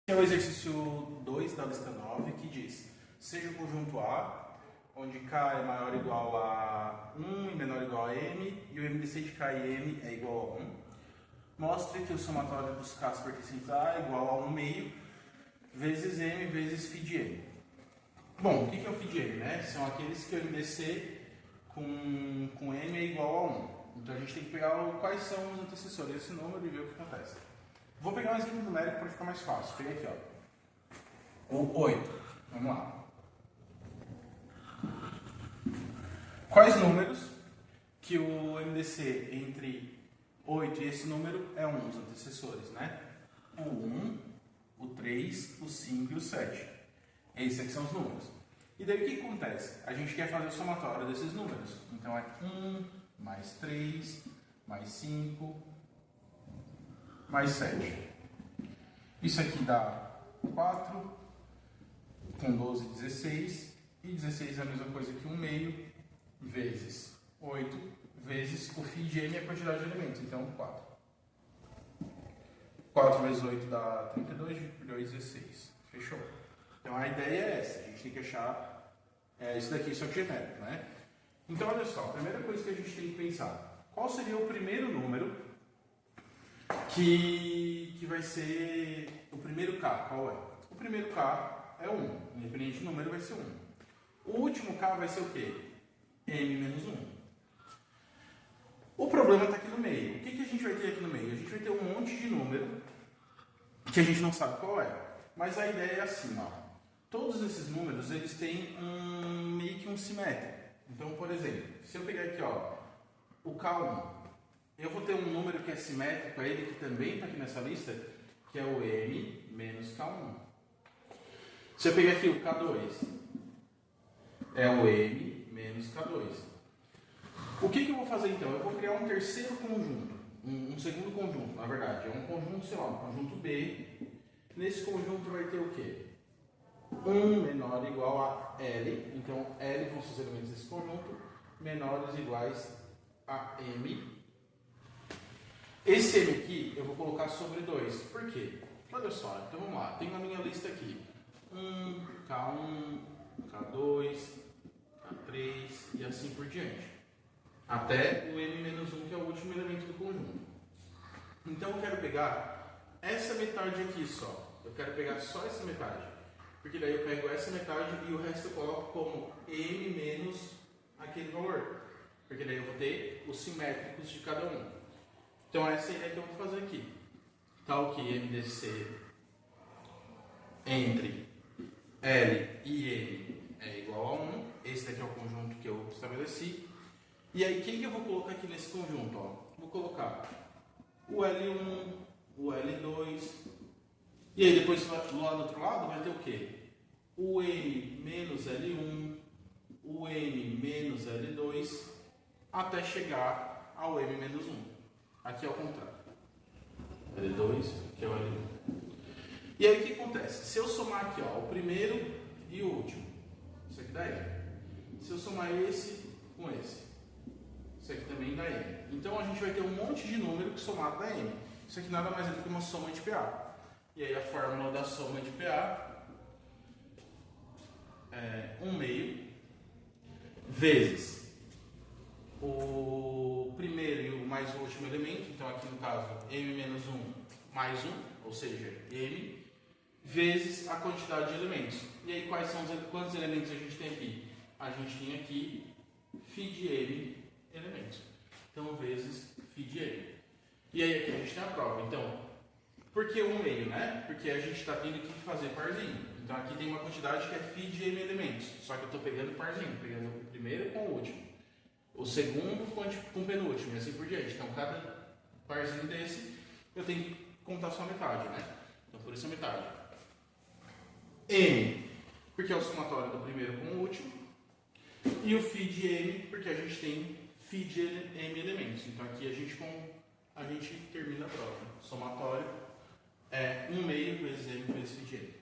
É o exercício 2 da lista 9 que diz: seja o conjunto A, onde K é maior ou igual a 1 e menor ou igual a M, e o MDC de K e M é igual a 1. Mostre que o somatório dos K's pertencentes a A é igual a 1 meio vezes M vezes φ de M. Bom, o que é o φ de M? Né? São aqueles que o MDC com M é igual a 1. Então a gente tem que pegar quais são os antecessores desse número e ver o que acontece. Vou pegar um exemplo numérico para ficar mais fácil. Peguei aqui, ó. O 8. Vamos lá. Quais números que o MDC entre 8 e esse número é 1, os antecessores, né? O 1, o 3, o 5 e o 7. Esses aqui são os números. E daí o que acontece? A gente quer fazer o somatório desses números. Então é 1 mais 3 mais 5 mais 7. Isso aqui dá 4, com 12, 16. E 16 é a mesma coisa que 1 meio, vezes 8, vezes o φ de M é a quantidade de elementos. Então, 4. 4 vezes 8 dá 32, 16. Fechou? Então, a ideia é essa. A gente tem que achar isso daqui, só que genérico, né? Então, olha só. A primeira coisa que a gente tem que pensar. Qual seria o primeiro número que vai ser o primeiro K? Qual é? O primeiro K é 1. Independente do número, vai ser 1. O último K vai ser o quê? M menos 1. O problema está aqui no meio. O que a gente vai ter aqui no meio? A gente vai ter um monte de número que a gente não sabe qual é. Mas a ideia é assim, ó. Todos esses números, eles têm meio que um simétrico. Então, por exemplo, se eu pegar aqui, ó, o K1, eu vou ter um número que é simétrico a ele, que também está aqui nessa lista, que é o M menos K1. Se eu pegar aqui o K2, é o M menos K2. O que eu vou fazer então? Eu vou criar um terceiro conjunto, um segundo conjunto, na verdade. É um conjunto, sei lá, um conjunto B. Nesse conjunto vai ter o quê? 1 menor ou igual a L. Então, L vão ser os elementos desse conjunto, menores ou iguais a M. Esse M aqui eu vou colocar sobre 2. Por quê? Olha só, então vamos lá. Tenho na minha lista aqui 1, K1, K2, K3 e assim por diante. Até o M menos 1, que é o último elemento do conjunto. Então eu quero pegar essa metade aqui só. Eu quero pegar só essa metade. Porque daí eu pego essa metade e o resto eu coloco como M menos aquele valor. Porque daí eu vou ter os simétricos de cada um. Então essa é a ideia que eu vou fazer aqui. Tal que MDC entre L e M é igual a 1. Esse daqui é o conjunto que eu estabeleci. E aí quem que eu vou colocar aqui nesse conjunto? Ó? Vou colocar o L1, o L2. E aí depois lá do outro lado vai ter o quê? O M menos L1, o M menos L2, até chegar ao M menos 1. Aqui é o contrário. L2, que é o L1. E aí o que acontece? Se eu somar aqui, ó, o primeiro e o último, isso aqui dá M. Se eu somar esse com esse, isso aqui também dá M. Então a gente vai ter um monte de número que somado dá M. Isso aqui nada mais é do que uma soma de PA. E aí a fórmula da soma de PA é 1 meio vezes o primeiro e o mais o último elemento. Então aqui no caso M menos 1 mais 1, ou seja, M, vezes a quantidade de elementos. E aí quantos elementos a gente tem aqui? A gente tem aqui φ de M elementos. Então vezes φ de M. E aí aqui a gente tem a prova. Então, por que 1 meio, né? Porque a gente está tendo que fazer parzinho. Então aqui tem uma quantidade que é φ de M elementos. Só que eu estou pegando parzinho, pegando o primeiro com o último. O segundo com o penúltimo e assim por diante. Então cada parzinho desse eu tenho que contar só a metade, né? Então por isso a metade. M, porque é o somatório do primeiro com o último. E o φ de M, porque a gente tem φ de M elementos. Então aqui a gente termina a prova. Somatório é 1 meio vezes M vezes φ de M.